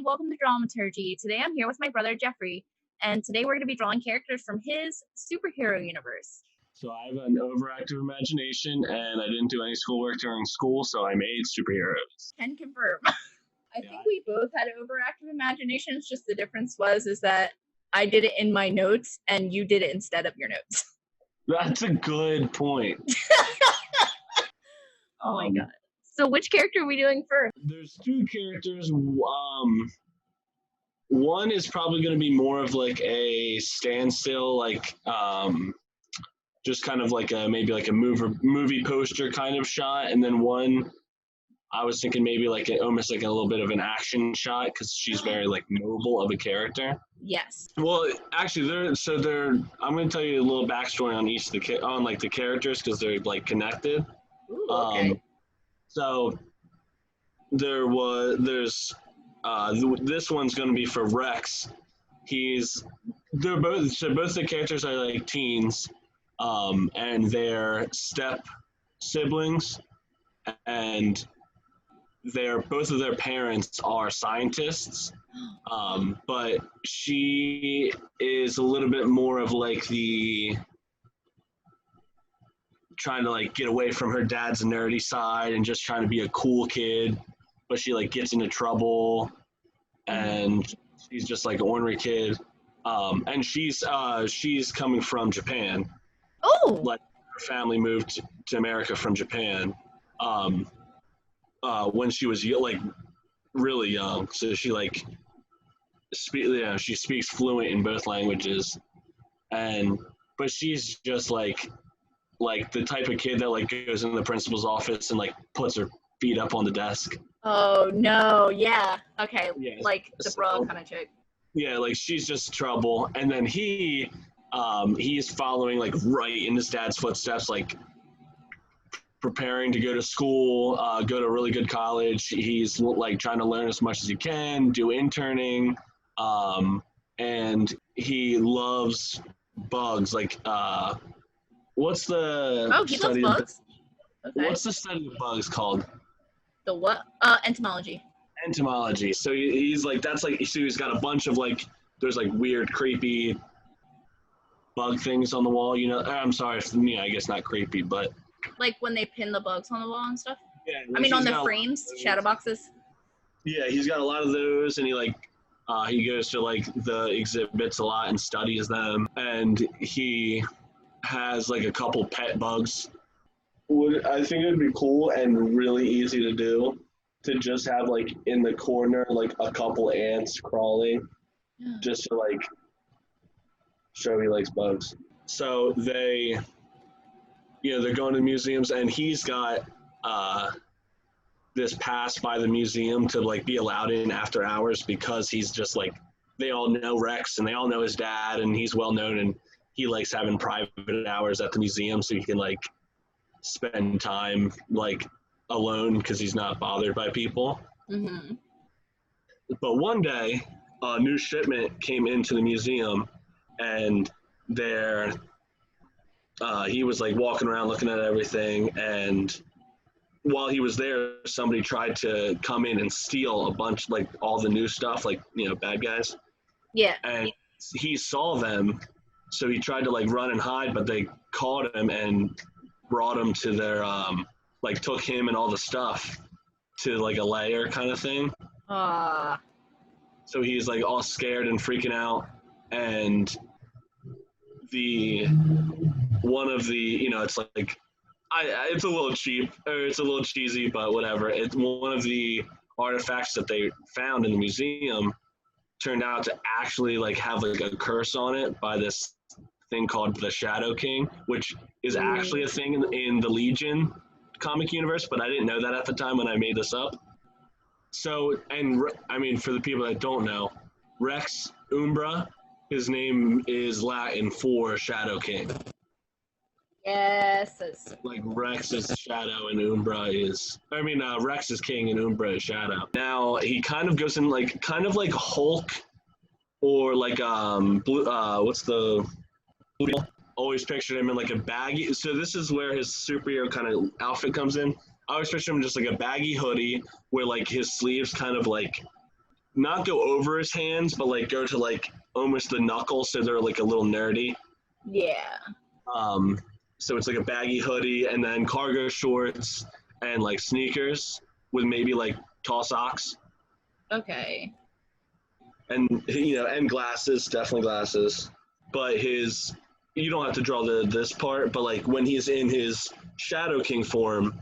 welcome to Dramaturgy. Today I'm here with my brother Jeffrey, and today we're going to be drawing characters from his superhero universe. So I have an overactive imagination, and I didn't do any schoolwork during school, so I made superheroes. Can confirm. I think we both had overactive imaginations, just the difference is that I did it in my notes, and you did it instead of your notes. That's a good point. Oh my god. So which character are we doing first? There's two characters. One is probably going to be more of like a standstill, just kind of like maybe like a movie poster kind of shot, and then one I was thinking maybe like almost like a little bit of an action shot because she's very like mobile of a character. Yes. Well, actually, I'm going to tell you a little backstory on each of the characters because they're like connected. Ooh, okay. So this one's going to be for Rex. Both the characters are like teens, and they're step siblings, and both of their parents are scientists, but she is a little bit more of like trying to like get away from her dad's nerdy side and just trying to be a cool kid, but she like gets into trouble and she's just like an ornery kid. And she's coming from Japan. Oh, like her family moved to America from Japan when she was like really young, so she like she speaks fluent in both languages, but she's just like the type of kid that like goes in the principal's office and like puts her feet up on the desk. Oh no, yeah. Okay. Yeah, like the bra kind of chick. Yeah, like she's just trouble. And then he's following like right in his dad's footsteps, like preparing to go to school, go to a really good college. He's like trying to learn as much as he can, do interning, and he loves bugs. Like what's the he loves bugs? Okay. What's the study of bugs called? The what? Entomology. Entomology. So he's like, so he's got a bunch of like, there's like weird, creepy bug things on the wall, you know? I'm sorry, I guess not creepy, but. Like when they pin the bugs on the wall and stuff? Yeah. I mean, on the frames, shadow boxes? Yeah, he's got a lot of those, and he goes to like the exhibits a lot and studies them, and he has like a couple pet bugs. I think it would be cool and really easy to do to just have like in the corner like a couple ants crawling, just to like show he likes bugs. So they're going to museums, and he's got this pass by the museum to like be allowed in after hours because he's just like, they all know Rex and they all know his dad and he's well known, and he likes having private hours at the museum so he can like spend time like alone because he's not bothered by people. Mm-hmm. But one day a new shipment came into the museum, and he was like walking around looking at everything, and while he was there, somebody tried to come in and steal a bunch, like all the new stuff, like, bad guys. Yeah. And he saw them, so he tried to like run and hide, but they caught him and brought him to their like took him and all the stuff to like a lair kind of thing. So he's like all scared and freaking out, and one of the it's like it's a little cheap, or it's a little cheesy, but whatever. It's one of the artifacts that they found in the museum turned out to actually like have like a curse on it by this thing called the Shadow King, which is actually a thing in the Legion comic universe, but I didn't know that at the time when I made this up. So, and I mean, for the people that don't know, Rex Umbra, his name is Latin for Shadow King. Yes. Like Rex is Shadow and Rex is King and Umbra is Shadow. Now he kind of goes in like Hulk, or like what's the always pictured him in like a baggy. So this is where his superhero kind of outfit comes in. I always picture him just like a baggy hoodie where like his sleeves kind of like not go over his hands, but like go to like almost the knuckles, so they're like a little nerdy. Yeah. So it's like a baggy hoodie and then cargo shorts and like sneakers with maybe like tall socks. Okay. And and glasses, definitely glasses. But you don't have to draw this part, but like when he's in his Shadow King form,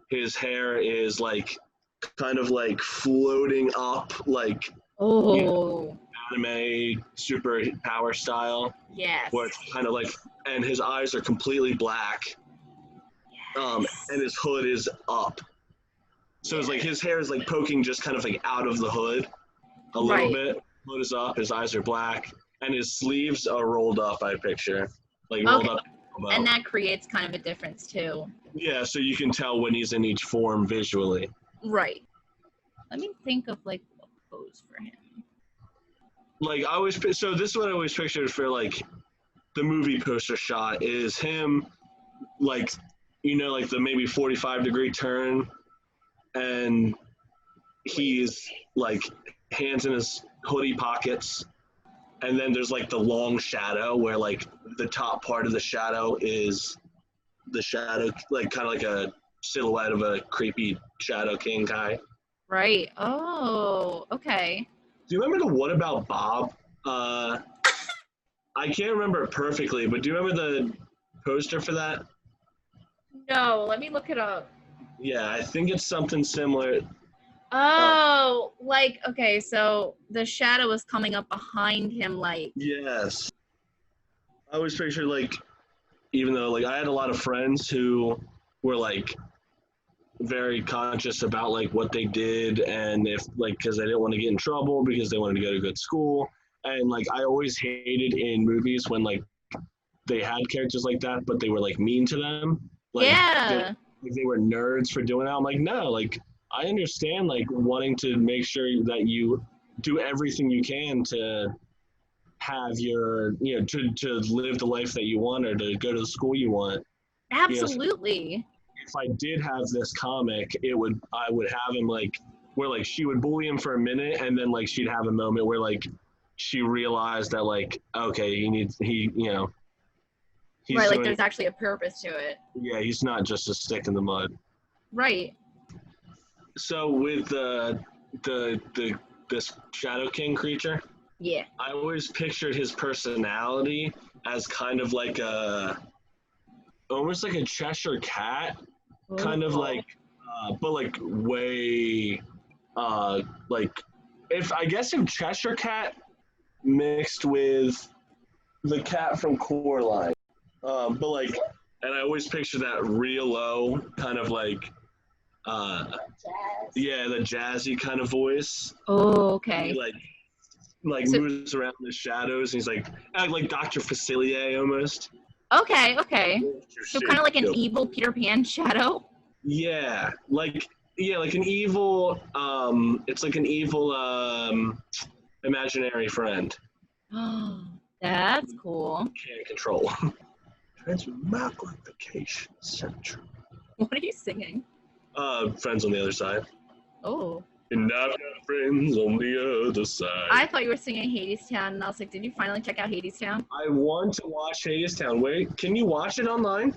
his hair is like kind of like floating up, like anime super power style. Yes. Where it's kind of like, and his eyes are completely black. Yes. And his hood is up. So it's like his hair is like poking just kind of like out of the hood a little bit. Hood is up, his eyes are black, and his sleeves are rolled up, I picture. Like rolled up. And that creates kind of a difference too. Yeah, so you can tell when he's in each form visually. Right. Let me think of like a pose for him. Like so this is what I always pictured for like the movie poster shot is him like like the maybe 45-degree turn, and he's like hands in his hoodie pockets, and then there's like the long shadow where like the top part of the shadow is the shadow, like kind of like a silhouette of a creepy Shadow King guy. Right. Oh, okay. Do you remember the What About Bob? I can't remember it perfectly, but do you remember the poster for that? No, let me look it up. Yeah, I think it's something similar. Oh, like, okay, so the shadow is coming up behind him, like. Yes. I always picture, like, even though, like, I had a lot of friends who were, like, very conscious about, like, what they did, and if, like, because they didn't want to get in trouble, because they wanted to go to good school. And, like, I always hated in movies when, like, they had characters like that, but they were, like, mean to them. Like, Yeah. they were nerds for doing that. I'm like, no, like, I understand, like, wanting to make sure that you do everything you can to have your, to live the life that you want or to go to the school you want. Absolutely. If I did have this comic, I would have him, like, where, like, she would bully him for a minute, and then, like, she'd have a moment where, like, she realized that, like, okay, he's right, like, there's actually a purpose to it. Yeah, he's not just a stick in the mud. Right. So with this Shadow King creature, yeah, I always pictured his personality as kind of like almost like a Cheshire cat, kind of like, but like way, like if Cheshire cat mixed with the cat from Coraline, but like, and I always picture that real low kind of like. Yeah, the jazzy kind of voice. Oh, okay. He moves around the shadows. And he's like Dr. Facilier almost. Okay. So kind of like an evil Peter Pan shadow. Yeah, like an evil. It's like an evil imaginary friend. Oh, that's cool. Can't control. Transfer magnification central. What are you singing? Friends on the Other Side. Oh. And I've got friends on the other side. I thought you were singing Hadestown, and I was like, did you finally check out Hadestown? I want to watch Hadestown. Wait, can you watch it online?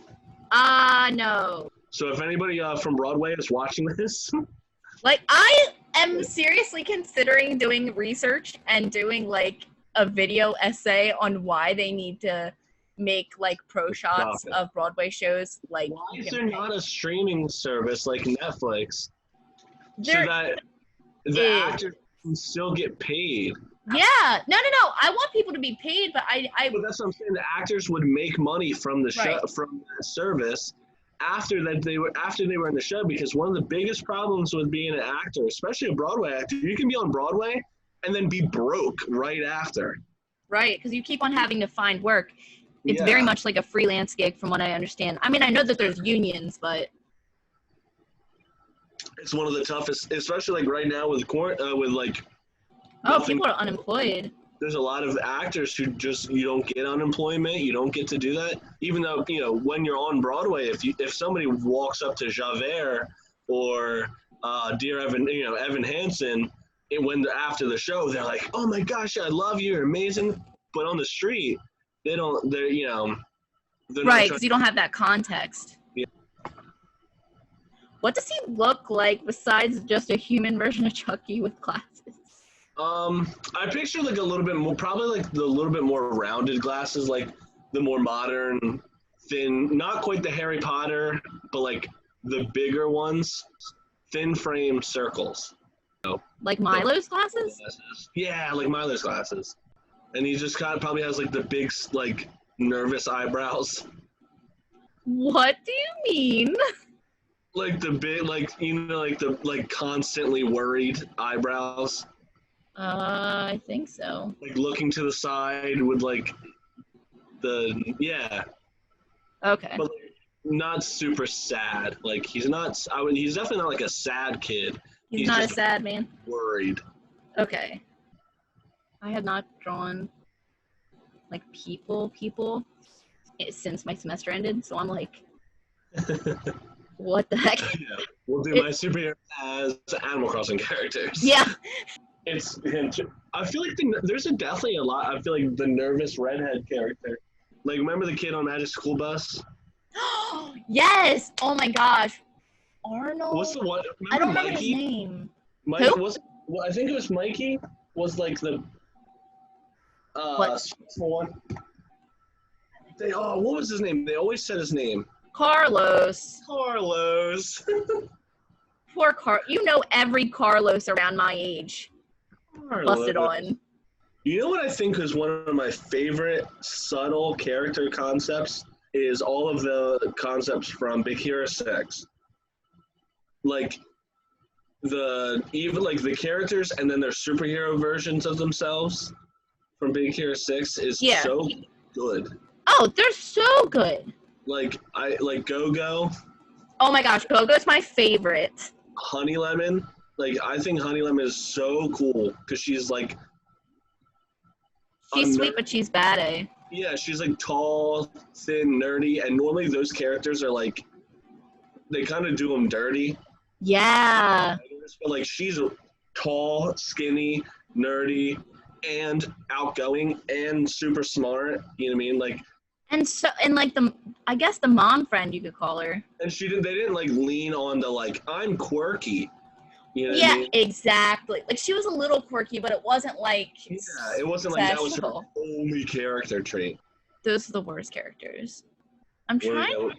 No. So if anybody from Broadway is watching this. Like, I am seriously considering doing research and doing, like, a video essay on why they need to make like pro shots of Broadway shows. Like, why is there not a streaming service like Netflix so that the actors can still get paid? Yeah, no. I want people to be paid, but But that's what I'm saying. The actors would make money from the show, from that service after they were in the show, because one of the biggest problems with being an actor, especially a Broadway actor, you can be on Broadway and then be broke right after. Right, because you keep on having to find work. It's very much like a freelance gig, from what I understand. I mean, I know that there's unions, but it's one of the toughest, especially like right now with like. People are unemployed. There's a lot of actors who you don't get unemployment. You don't get to do that, even though when you're on Broadway, if somebody walks up to Javert or Dear Evan, Evan Hansen, after the show, they're like, "Oh my gosh, I love you, you're amazing," but on the street, they're right, because you don't have that context. Yeah. What does he look like besides just a human version of Chucky with glasses? I picture like a little bit more, probably like the little bit more rounded glasses, like the more modern, thin, not quite the Harry Potter, but like the bigger ones, thin frame circles. Like Milo's glasses? Yeah, like Milo's glasses. And he just probably has like the big, like nervous eyebrows. What do you mean? Like the big, like, like the constantly worried eyebrows. I think so. Like looking to the side with like yeah. Okay. But like, not super sad. Like he's not. He's definitely not like a sad kid. He's not a sad man. Worried. Okay. I have not drawn like people since my semester ended, so I'm like, what the heck? Yeah. We'll do my superhero as Animal Crossing characters. Yeah. It's him too. I feel like there's definitely a lot. I feel like the nervous redhead character. Like, remember the kid on Magic School Bus? Yes! Oh my gosh. Arnold? What's the one? I don't remember his name. Who? I think it was Mikey. Was like the one. What was his name? They always said his name. Carlos. Poor You know every Carlos around my age. Busted on. You know what I think is one of my favorite subtle character concepts is all of the concepts from Big Hero 6. Like the characters and then their superhero versions of themselves from Big Hero 6 is so good. Oh, they're so good. Like Go-Go. Oh my gosh, Go-Go's my favorite. Honey Lemon. Like, I think Honey Lemon is so cool because she's like... She's sweet, but she's bad, eh? Yeah, she's like tall, thin, nerdy, and normally those characters are like... They kind of do them dirty. Yeah. But like, she's tall, skinny, nerdy, and outgoing, and super smart. You know what I mean? Like... And like I guess the mom friend you could call her. And they didn't like lean on the like, I'm quirky. You know yeah, what I mean? Exactly. Like she was a little quirky, but it wasn't like it wasn't like that was her only character trait. Those are the worst characters. I'm trying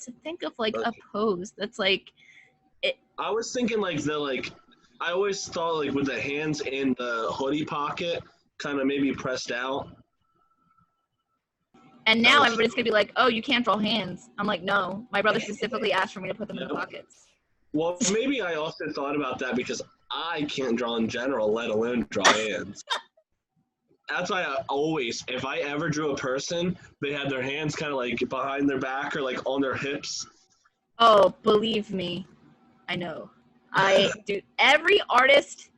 to think of like a pose that's like it. I was thinking like I always thought like with the hands in the hoodie pocket, kind of maybe pressed out. And now everybody's gonna be like, "Oh, you can't draw hands." I'm like, "No, my brother specifically asked for me to put them in the pockets." Well, maybe I also thought about that because I can't draw in general, let alone draw hands. That's why if I ever drew a person, they had their hands kind of like behind their back or like on their hips. Oh, believe me, I know. I do. Every artist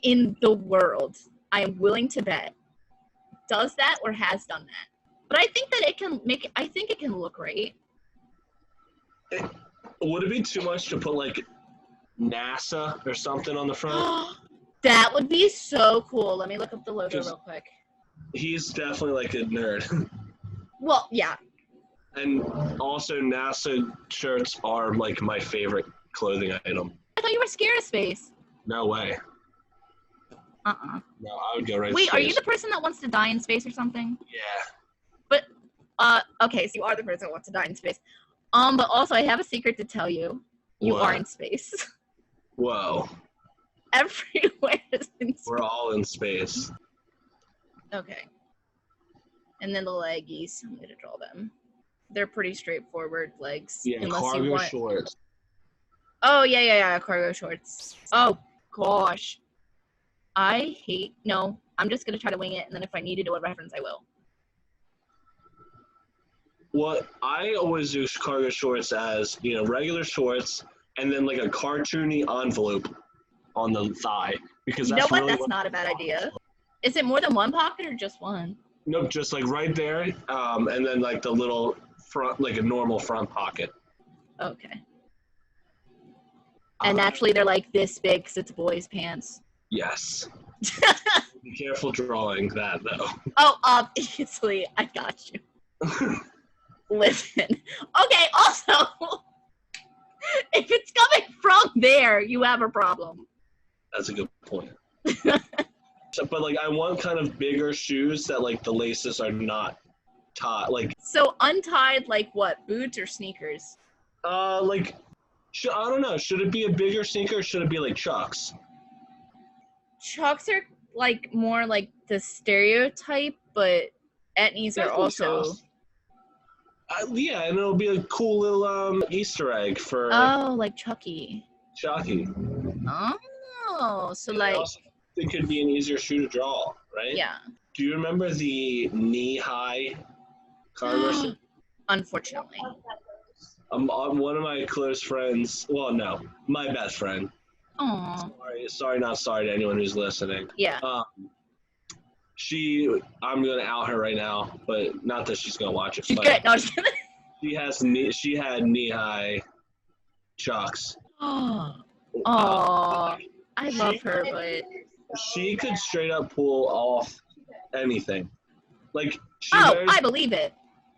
in the world, I am willing to bet, does that or has done that. But I think that it can look great. Would it be too much to put like NASA or something on the front? That would be so cool. Let me look up the logo real quick. He's definitely like a nerd. Well, yeah. And also NASA shirts are like my favorite clothing item. I thought you were scared of space. No way. No, I would go right to Wait, space. are you the person that wants to die in space or something? Yeah. But, okay, so you are the person that wants to die in space. But also I have a secret to tell you. You are in space. Whoa. Everywhere is in space. We're all in space. Okay. And then the leggies. I'm going to draw them. They're pretty straightforward legs. Yeah, cargo shorts. Oh, yeah, cargo shorts. Oh, gosh. No, I'm just going to try to wing it, and then if I need to do a reference, I will. Well, I always do cargo shorts as, regular shorts, and then like a cartoony envelope on the thigh. Because that's That's not a bad idea. Is it more than one pocket or just one? Nope, just like right there, and then like the little front, like a normal front pocket. Okay. And naturally, they're like this big because it's boys' pants. Yes. Be careful drawing that, though. Oh, obviously, I got you. Listen. Okay, also, if it's coming from there, you have a problem. That's a good point. But, like, I want kind of bigger shoes that, like, the laces are not tied. Like, so untied, like what? Boots or sneakers? like, I don't know. Should it be a bigger sneaker or should it be, like, Chucks? Chucks are, like, more like the stereotype, but etnies are also... Yeah, and it'll be a cool little Easter egg for like Chucky. Chucky. Oh, so and like... I also think it could be an easier shoe to draw, right? Yeah. Do you remember the knee-high Converse? Unfortunately. One of my close friends, well, no, my best friend. Aww. Sorry, not sorry to anyone who's listening. Yeah. I'm gonna out her right now, but not that she's gonna watch it. She's good. No, just kidding. She had knee-high Chucks. Oh, I love her, but she could straight up pull off anything. Like I believe it.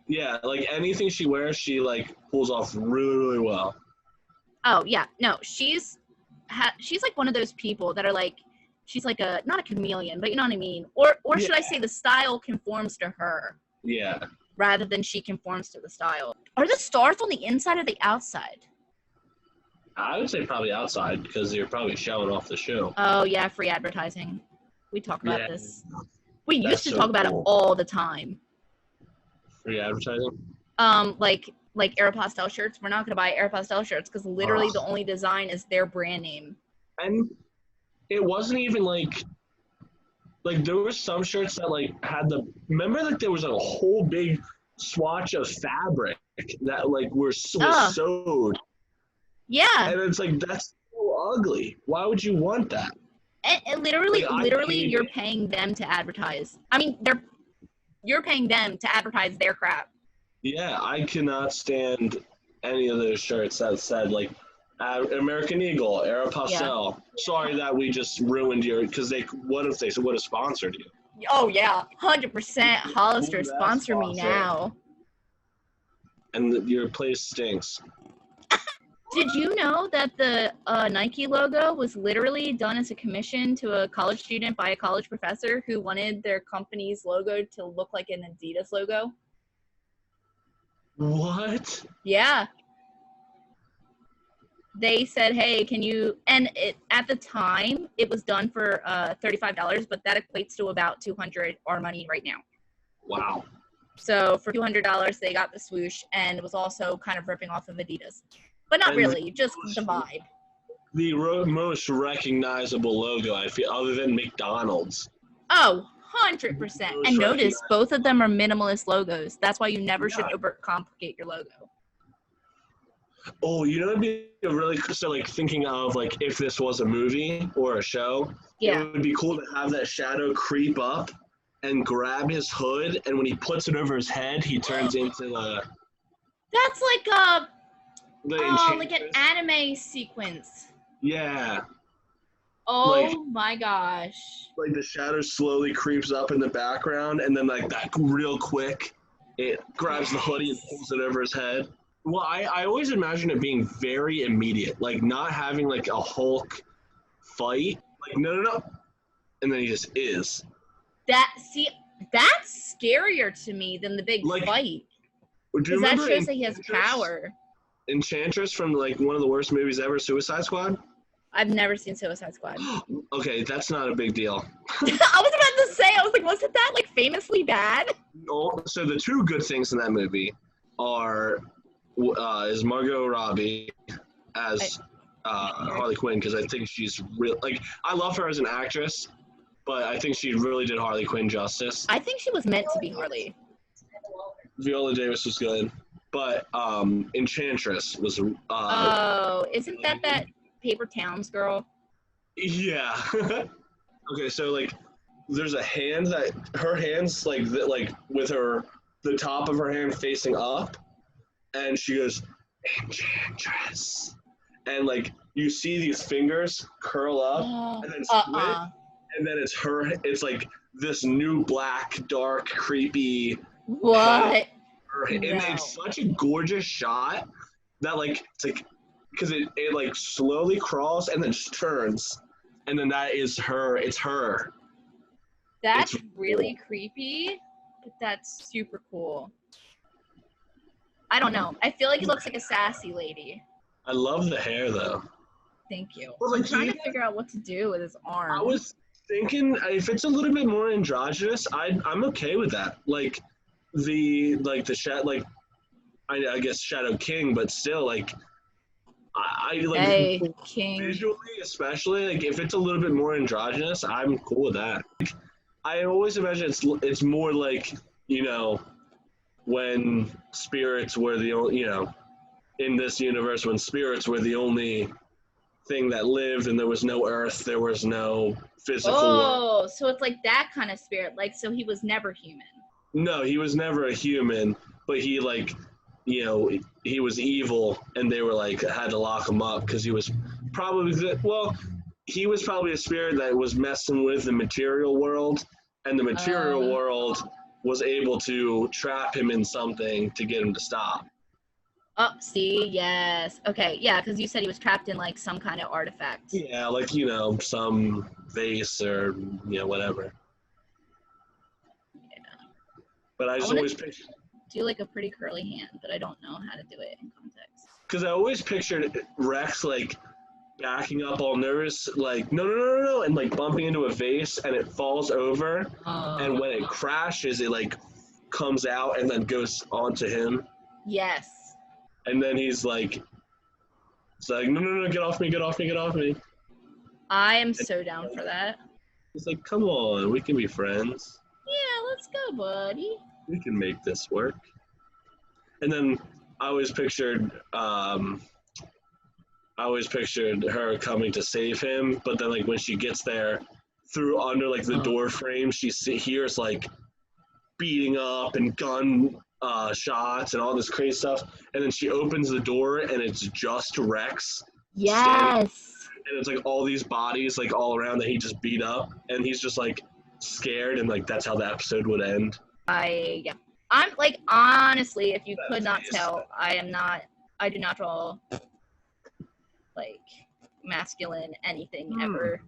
Yeah, like anything she wears, she like pulls off really, really well. Oh yeah, no, she's like one of those people that are like, she's like not a chameleon, but you know what I mean. Or should I say the style conforms to her? Yeah. Rather than she conforms to the style. Are the stars on the inside or the outside? I would say probably outside because you're probably showing off the show. Oh yeah, free advertising. We talk about this. We used to talk about it all the time. Free advertising? Like Aeropostale shirts. We're not gonna buy Aeropostale shirts because literally the only design is their brand name. And it wasn't even like there were some shirts that like had remember like there was a whole big swatch of fabric that like was sewed. Yeah. And it's like, that's so ugly. Why would you want that? And literally, you're paying them to advertise. I mean, you're paying them to advertise their crap. Yeah, I cannot stand any of those shirts that said, like, American Eagle, Aeropostale. Yeah. Sorry that we just ruined your, because what if they would have sponsored you? Oh, yeah, 100%. Hollister, sponsor me now. And your place stinks. Did you know that the Nike logo was literally done as a commission to a college student by a college professor who wanted their company's logo to look like an Adidas logo? What? Yeah. They said, hey, can you... And at the time, it was done for $35, but that equates to about $200 our money right now. Wow. So for $200, they got the swoosh, and it was also kind of ripping off of Adidas. But not really, just the vibe. The most recognizable logo, I feel, other than McDonald's. Oh, 100%. And notice, both of them are minimalist logos. That's why you never should overcomplicate your logo. Oh, you know, it'd be really so like thinking of like if this was a movie or a show. Yeah. It would be cool to have that shadow creep up and grab his hood, and when he puts it over his head, he turns into a. That's like like an anime sequence. Yeah. Oh my gosh. Like the shadow slowly creeps up in the background, and then like that real quick, it grabs the hoodie and pulls it over his head. Well, I always imagine it being very immediate, like not having like a Hulk fight. Like no, and then he just is. That's scarier to me than the big fight. Because that shows that he has power. Enchantress from like one of the worst movies ever, Suicide Squad? I've never seen Suicide Squad. Okay, that's not a big deal. I was about to say, I was like, wasn't that like famously bad? No, so the two good things in that movie is Margot Robbie as Harley Quinn, because I think she's real. Like, I love her as an actress, but I think she really did Harley Quinn justice. I think she was meant to be Harley. Viola Davis was good. But Enchantress was. Isn't that Paper Towns girl? Yeah. Okay, so like, there's a hand that her hands like with the top of her hand facing up, and she goes Enchantress, and like you see these fingers curl up and then split, and then it's her. It's like this new black, dark, creepy. What? And it's such a gorgeous shot that like it's like because it like slowly crawls and then just turns, and then that is her. It's her. That's really creepy, but that's super cool. I don't know. I feel like it looks like a sassy lady. I love the hair though. Thank you. Well, like, I'm trying to figure out what to do with his arm. I was thinking if it's a little bit more androgynous, I'm okay with that. Like the shadow, I guess Shadow King, but still like I like hey, King. Visually, especially like if it's a little bit more androgynous, I'm cool with that. Like, I always imagine it's more like, you know, when spirits were the only, you know, in this universe when spirits were the only thing that lived and there was no earth, there was no physical world. So it's like that kind of spirit. Like, so he was never human. No, he was never a human, but he like, you know, he was evil and they were like, had to lock him up because he was probably he was probably a spirit that was messing with the material world, and the material world was able to trap him in something to get him to stop. Oh, see, yes. Okay, yeah, because you said he was trapped in, like, some kind of artifact. Yeah, like, you know, some vase or, you know, whatever. Yeah. But I just always pictured... do, like, a pretty curly hand, but I don't know how to do it in context. Because I always pictured Rex, like, backing up all nervous, like, no, and, like, bumping into a vase, and it falls over, and when it crashes, it, like, comes out and then goes onto him. Yes. And then he's like, it's like, no, get off me. I am so down for that. He's like, come on, we can be friends. Yeah, let's go, buddy. We can make this work. And then I always pictured her coming to save him, but then like when she gets there, through under like the door frame, she hears like beating up and gun shots and all this crazy stuff, and then she opens the door and it's just Rex. Yes. Standing, and it's like all these bodies like all around that he just beat up, and he's just like scared, and like that's how the episode would end. I'm like, honestly, if you could not tell, I do not draw like masculine anything ever.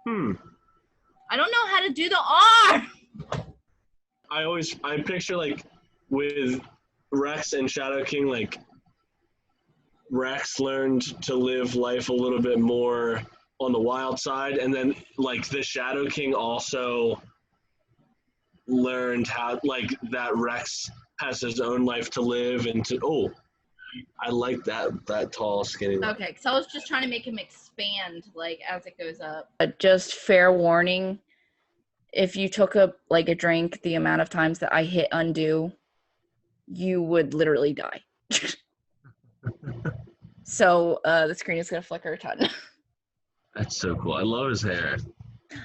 I don't know how to do the arm. I picture like with Rex and Shadow King, like Rex learned to live life a little bit more on the wild side, and then like the Shadow King also learned how like that Rex has his own life to live and to I like that tall skinny one. Okay, because I was just trying to make him expand like as it goes up. Just fair warning, if you took a drink the amount of times that I hit undo, you would literally die. So the screen is gonna flicker a ton. That's so cool. I love his hair.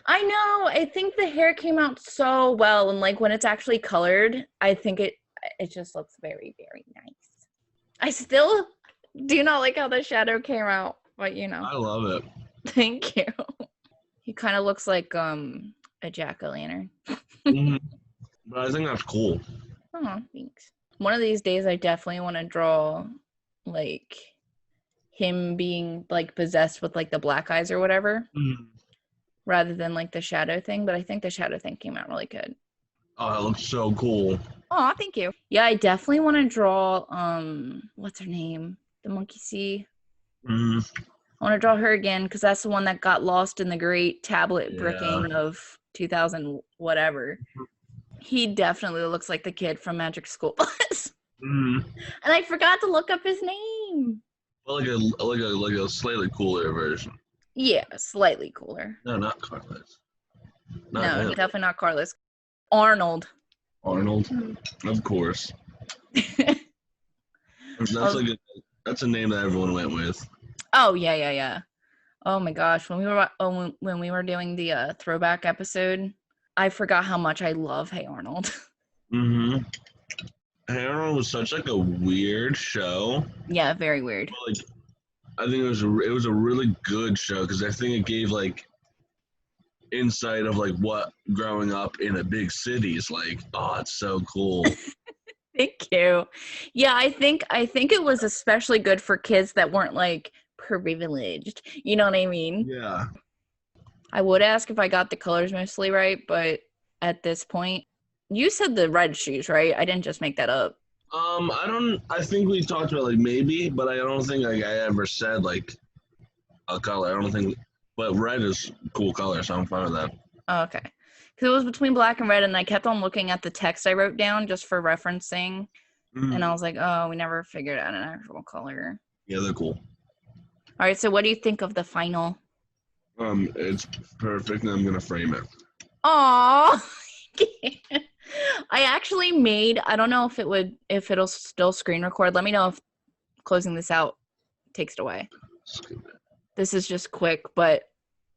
I know. I think the hair came out so well, and like when it's actually colored, I think it just looks very, very nice. I still do not like how the shadow came out, but you know. I love it. Thank you. He kind of looks like a jack-o'-lantern. But I think that's cool. Oh, thanks. One of these days, I definitely want to draw like him being like possessed with like the black eyes or whatever, rather than like the shadow thing. But I think the shadow thing came out really good. Oh, that looks so cool. Oh, thank you. Yeah, I definitely want to draw what's her name? The Monkey See. I want to draw her again because that's the one that got lost in the great tablet bricking of 2000 whatever. He definitely looks like the kid from Magic School Bus. And I forgot to look up his name. Well, like a slightly cooler version. Yeah, slightly cooler. No, not Carlos. No, definitely not Carlos. Arnold. Of course. That's a name that everyone went with. Oh yeah. Oh my gosh, when we were doing the throwback episode, I forgot how much I love Hey Arnold. Hey Arnold was such like a weird show. Yeah, very weird. Like I think it was a really good show because I think it gave like insight of like what growing up in a big city is like. Oh, it's so cool. Thank you. Yeah, I think it was especially good for kids that weren't like privileged. You know what I mean? Yeah. I would ask if I got the colors mostly right, but at this point, you said the red shoes, right? I didn't just make that up. I don't. I think we talked about like maybe, but I don't think like I ever said like a color. I don't think. But red is a cool color, so I'm fine with that. Oh, okay. Because it was between black and red, and I kept on looking at the text I wrote down just for referencing. And I was like, oh, we never figured out an actual color. Yeah, they're cool. All right, so what do you think of the final? It's perfect, and I'm gonna frame it. Aww. I actually made, I don't know if it'll still screen record. Let me know if closing this out takes it away. This is just quick, but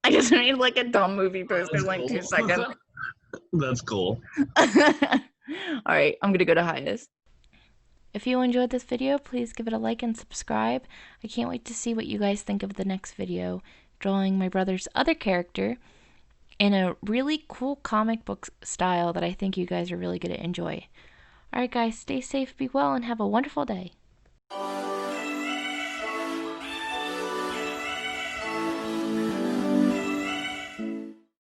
I just made like a dumb movie poster in like 2 seconds. That's cool. All right, I'm gonna go to highest. If you enjoyed this video, please give it a like and subscribe. I can't wait to see what you guys think of the next video, drawing my brother's other character in a really cool comic book style that I think you guys are really going to enjoy. Alright guys, stay safe, be well, and have a wonderful day.